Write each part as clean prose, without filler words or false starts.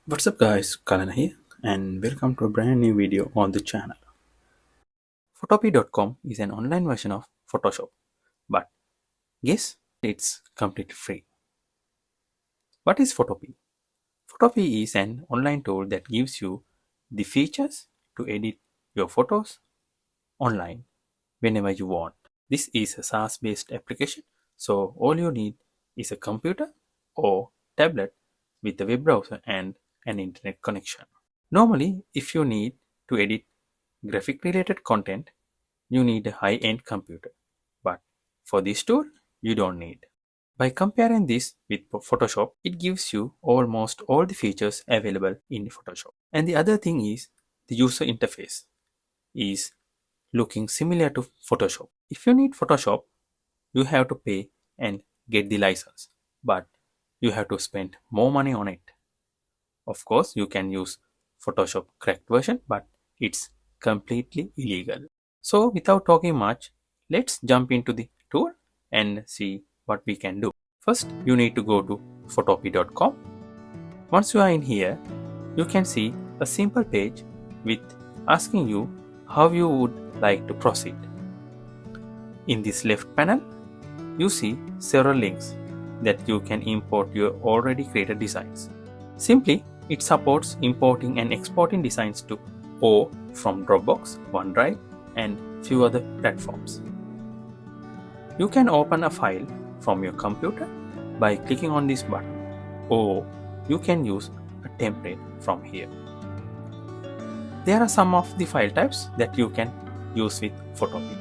What's up guys, Kalana here and welcome to a brand new video on the channel. PhotoPea.com is an online version of Photoshop, but guess it's completely free. What is PhotoPea? PhotoPea is an online tool that gives you the features to edit your photos online whenever you want. This is a SaaS based application, so all you need is a computer or tablet with a web browser and an internet connection. Normally, if you need to edit graphic related content, you need a high end computer. But for this tool, you don't need. By comparing this with Photoshop, it gives you almost all the features available in Photoshop. And the other thing is the user interface is looking similar to Photoshop. If you need Photoshop, you have to pay and get the license, but you have to spend more money on it. Of course, you can use Photoshop cracked version, but it's completely illegal. So without talking much, let's jump into the tool and see what we can do. First, you need to go to photopea.com. Once you are in here, you can see a simple page with asking you how you would like to proceed. In this left panel, you see several links that you can import your already created designs. Simply, it supports importing and exporting designs to or from Dropbox, OneDrive, and few other platforms. You can open a file from your computer by clicking on this button, or you can use a template from here. There are some of the file types that you can use with PhotoPea.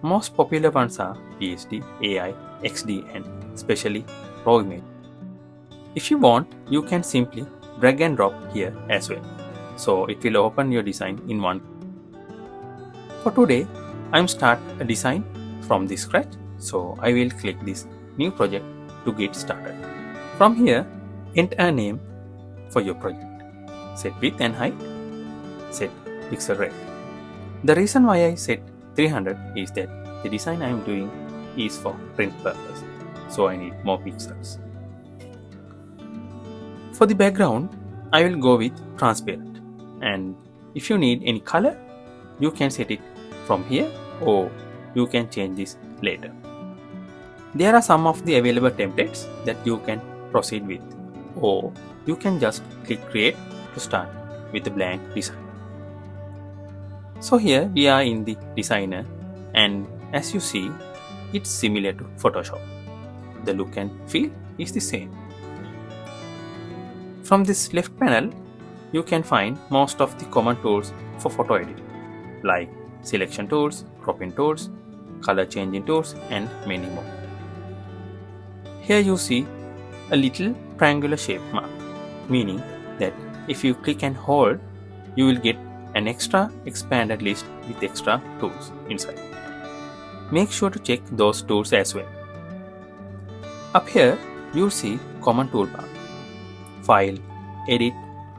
Most popular ones are PSD, AI, XD, and especially RAW image. If you want, you can simply drag and drop here as well. So it will open your design in one. For today, I'm start a design from the scratch. So I will click this new project to get started. From here, enter a name for your project. Set width and height. Set pixel rate. The reason why I set 300 is that the design I am doing is for print purpose. So I need more pixels. For the background, I will go with transparent, and if you need any color, you can set it from here or you can change this later. There are some of the available templates that you can proceed with, or you can just click create to start with a blank design. So here we are in the designer, and as you see, it's similar to Photoshop. The look and feel is the same. From this left panel, you can find most of the common tools for photo editing, like selection tools, cropping tools, color changing tools, and many more. Here you see a little triangular shape mark, meaning that if you click and hold, you will get an extra expanded list with extra tools inside. Make sure to check those tools as well. Up here, you'll see common toolbar, file, edit,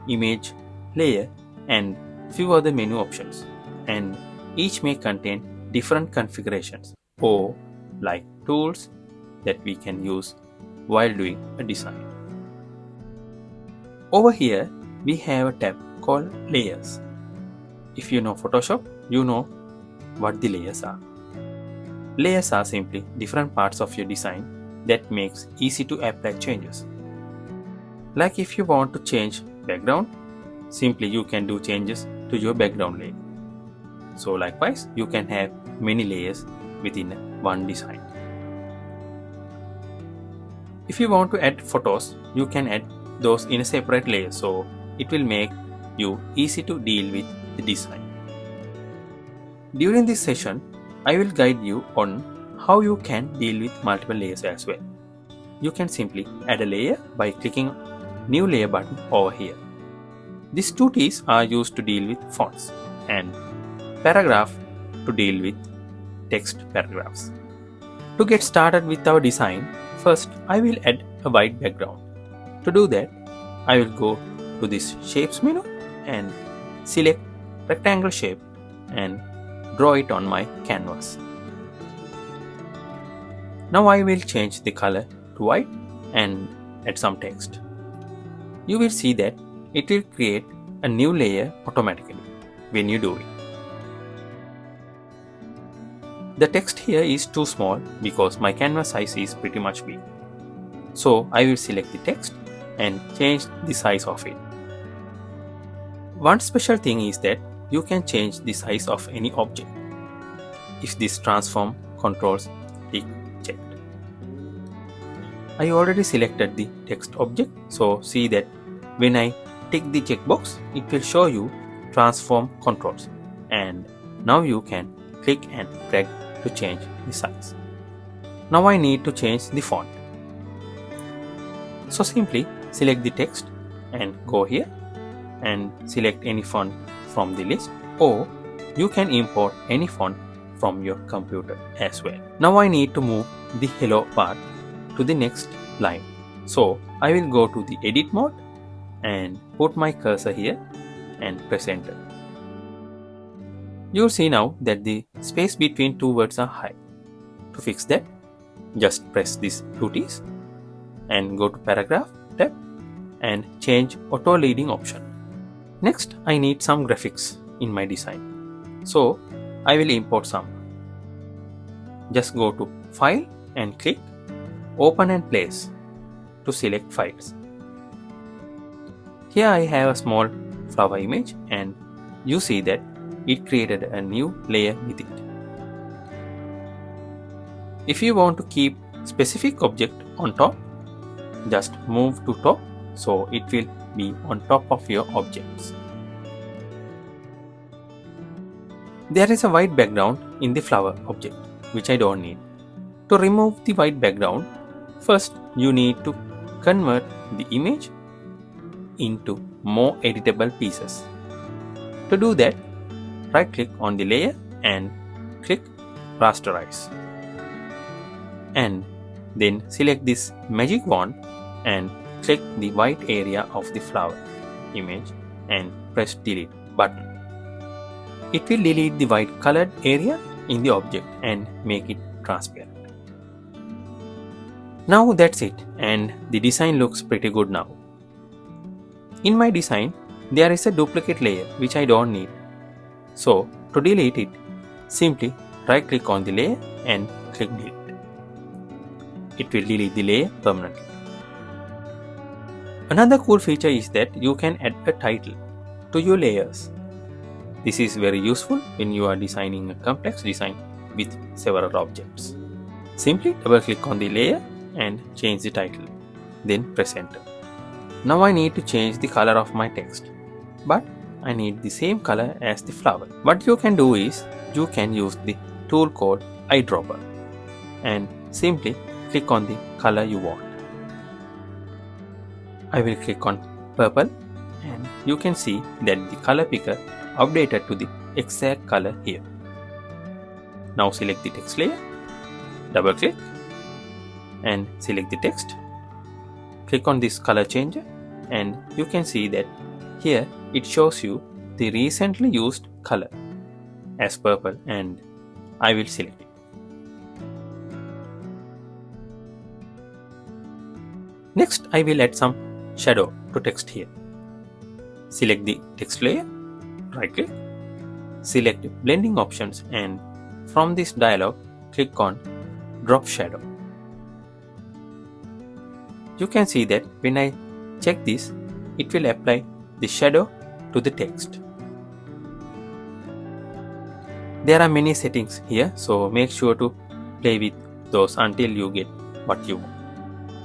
image, layer, and few other menu options, and each may contain different configurations or like tools that we can use while doing a design. Over here we have a tab called layers. If you know Photoshop, you know what the layers are. Layers are simply different parts of your design that makes easy to apply changes. Like if you want to change background, simply you can do changes to your background layer. So likewise, you can have many layers within one design. If you want to add photos, you can add those in a separate layer, so it will make you easy to deal with the design. During this session, I will guide you on how you can deal with multiple layers as well. You can simply add a layer by clicking new layer button over here. These two T's are used to deal with fonts, and paragraph to deal with text paragraphs. To get started with our design, first I will add a white background. To do that, I will go to this shapes menu and select rectangle shape and draw it on my canvas. Now I will change the color to white and add some text. you will see that it will create a new layer automatically when you do it. The text here is too small because my canvas size is pretty much big. So I will select the text and change the size of it. One special thing is that you can change the size of any object if this transform controls tick checked. I already selected the text object, so see that when I tick the checkbox, it will show you transform controls, and now you can click and drag to change the size. Now I need to change the font. So simply select the text and go here and select any font from the list, or you can import any font from your computer as well. Now I need to move the hello part to the next line. So I will go to the edit mode and put my cursor here and press enter. You'll see now that the space between two words are high. To fix that, just press these two T's and go to paragraph tab and change auto leading option. Next, I need some graphics in my design. So I will import some. Just go to file and click open and place to select files. Here I have a small flower image, and you see that it created a new layer with it. If you want to keep specific object on top, just move to top so it will be on top of your objects. There is a white background in the flower object which I don't need. To remove the white background, first you need to convert the image into more editable pieces. To do that, right click on the layer and click rasterize, and then select this magic wand and click the white area of the flower image and press delete button. It will delete the white colored area in the object and make it transparent. Now that's it, and the design looks pretty good now. In my design, there is a duplicate layer which I don't need. So to delete it, simply right click on the layer and click delete. It will delete the layer permanently. Another cool feature is that you can add a title to your layers. This is very useful when you are designing a complex design with several objects. Simply double click on the layer and change the title, then press enter. Now I need to change the color of my text, but I need the same color as the flower. What you can do is, you can use the tool called Eyedropper and simply click on the color you want. I will click on purple, and you can see that the color picker updated to the exact color here. Now select the text layer, double click and select the text. Click on this color changer, and you can see that here it shows you the recently used color as purple, and I will select it. Next, I will add some shadow to text here. Select the text layer, right click, select blending options, and from this dialog, click on drop shadow. You can see that when I check this, it will apply the shadow to the text. There are many settings here, so make sure to play with those until you get what you want.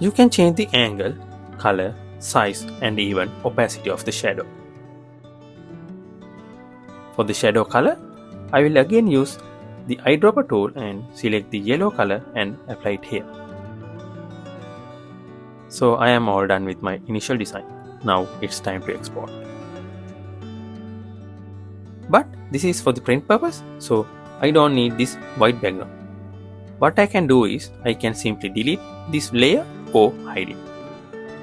You can change the angle, color, size, and even opacity of the shadow. For the shadow color, I will again use the eyedropper tool and select the yellow color and apply it here. So I am all done with my initial design. Now it's time to export. But this is for the print purpose, so I don't need this white background. What I can do is, I can simply delete this layer or hide it.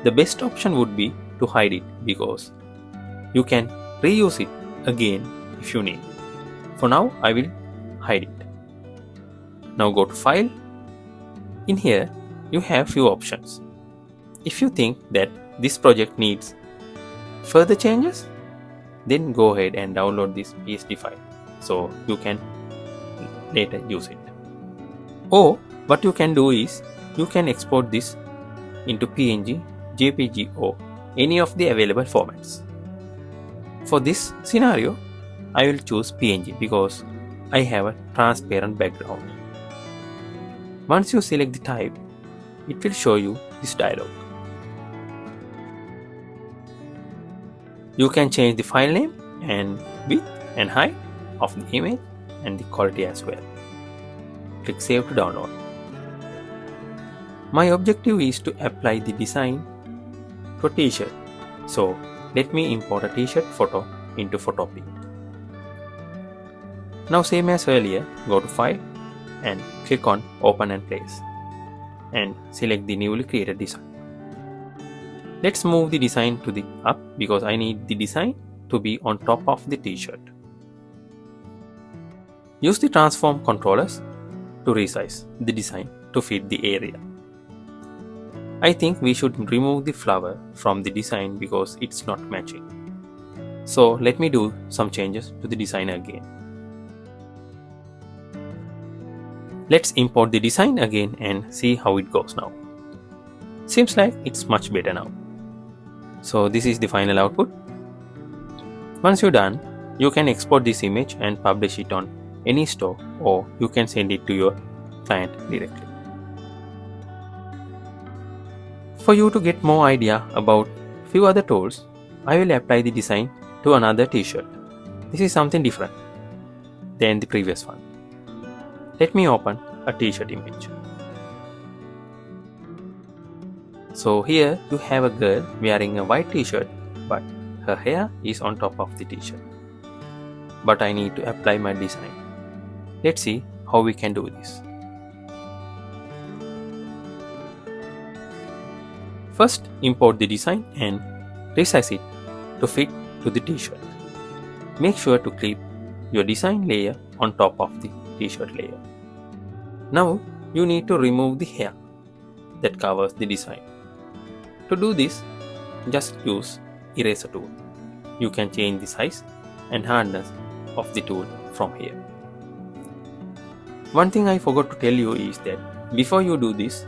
The best option would be to hide it, because you can reuse it again if you need. For now, I will hide it. Now go to File. In here, you have few options. If you think that this project needs further changes, then go ahead and download this PSD file so you can later use it. Or what you can do is you can export this into PNG, JPG or any of the available formats. For this scenario, I will choose PNG because I have a transparent background. Once you select the type, it will show you this dialog. You can change the file name and width and height of the image and the quality as well. Click Save to download. My objective is to apply the design to a t-shirt. So let me import a t-shirt photo into PhotoPea. Now same as earlier, go to File and click on Open and Place and select the newly created design. Let's move the design to the up because I need the design to be on top of the t-shirt. Use the transform controllers to resize the design to fit the area. I think we should remove the flower from the design because it's not matching. So let me do some changes to the design again. Let's import the design again and see how it goes now. Seems like it's much better now. So this is the final output. Once you're done, you can export this image and publish it on any store, or you can send it to your client directly. For you to get more idea about few other tools, I will apply the design to another t-shirt. This is something different than the previous one. Let me open a t-shirt image. So here you have a girl wearing a white t-shirt, but her hair is on top of the t-shirt. But I need to apply my design. Let's see how we can do this. First, import the design and resize it to fit to the t-shirt. Make sure to clip your design layer on top of the t-shirt layer. Now you need to remove the hair that covers the design. To do this, just use eraser tool. You can change the size and hardness of the tool from here. One thing I forgot to tell you is that before you do this,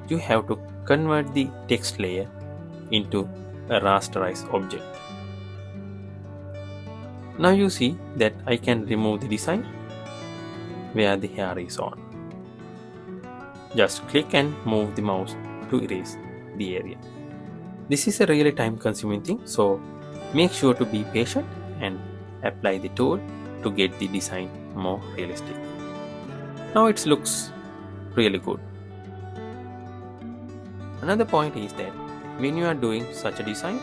you have to convert the text layer into a rasterized object. Now you see that I can remove the design where the hair is on. Just click and move the mouse to erase the area. This is a really time consuming thing, so make sure to be patient and apply the tool to get the design more realistic. Now it looks really good. Another point is that when you are doing such a design,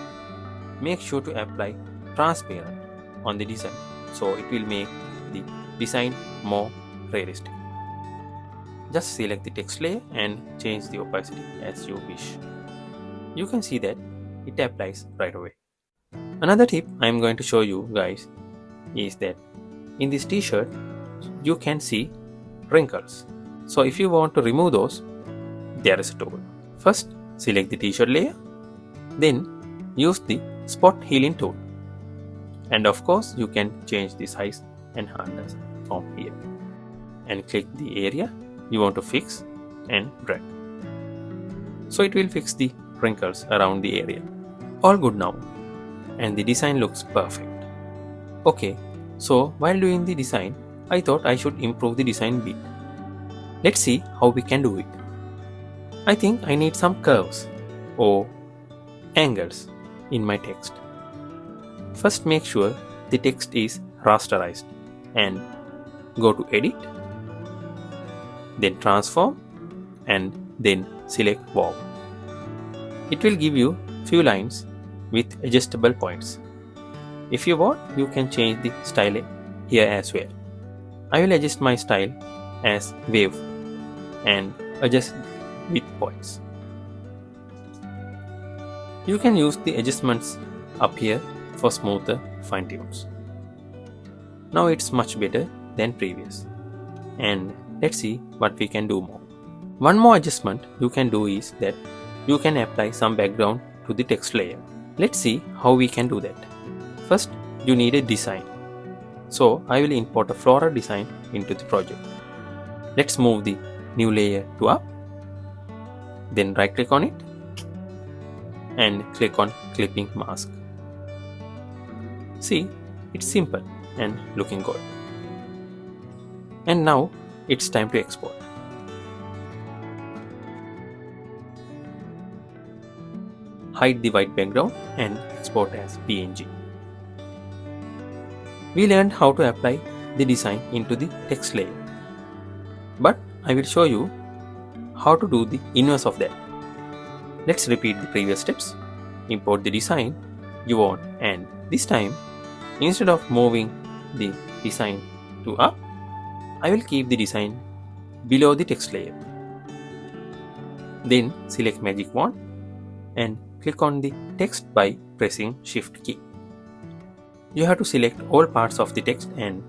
make sure to apply transparent on the design so it will make the design more realistic. Just select the text layer and change the opacity as you wish. You can see that it applies right away. Another tip I am going to show you guys is that in this t-shirt you can see wrinkles. So if you want to remove those, there is a tool. First, select the t-shirt layer, then use the spot healing tool. And of course, you can change the size and hardness from here. And click the area you want to fix and drag. So it will fix the wrinkles around the area. All good now. And the design looks perfect. Okay, so while doing the design, I thought I should improve the design bit. Let's see how we can do it. I think I need some curves or angles in my text. First, make sure the text is rasterized and go to Edit, then Transform, and then select Wow. It will give you few lines with adjustable points. If you want, you can change the style here as well. I will adjust my style as wave and adjust with points. You can use the adjustments up here for smoother fine tunes. Now it's much better than previous. And let's see what we can do more. One more adjustment you can do is that you can apply some background to the text layer. Let's see how we can do that. First, you need a design. So I will import a floral design into the project. Let's move the new layer to up. Then right click on it and click on clipping mask. See, it's simple and looking good. And now it's time to export. Hide the white background and export as PNG. We learned how to apply the design into the text layer. But I will show you how to do the inverse of that. Let's repeat the previous steps. Import the design you want, and this time, instead of moving the design to up, I will keep the design below the text layer. Then select magic wand and click on the text by pressing Shift key. You have to select all parts of the text and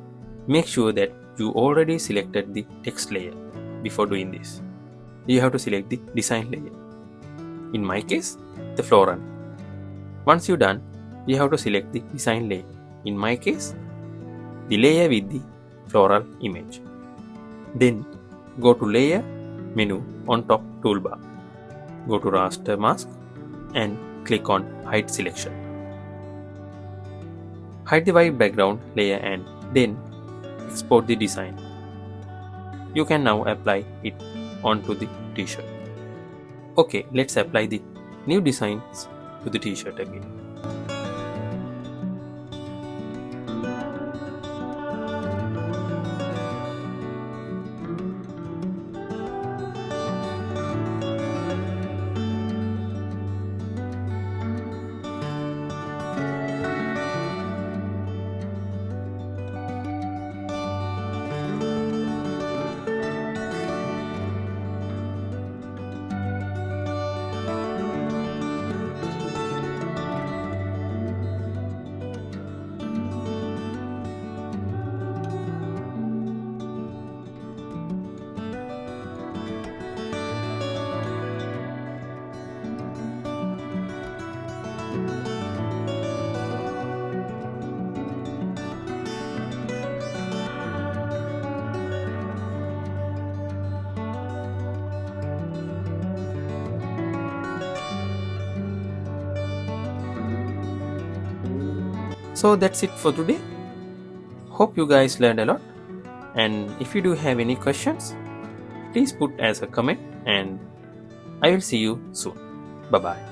make sure that you already selected the text layer before doing this. You have to select the design layer. In my case, the floral. Once you're done, you have to select the design layer. In my case, the layer with the floral image. Then go to Layer menu on top toolbar. Go to Raster mask and click on Hide selection. Hide the white background layer and then export the design. You can now apply it onto the t-shirt. Okay, let's apply the new designs to the t-shirt again. So that's it for today. Hope you guys learned a lot, and if you do have any questions, please put as a comment and I will see you soon. Bye bye.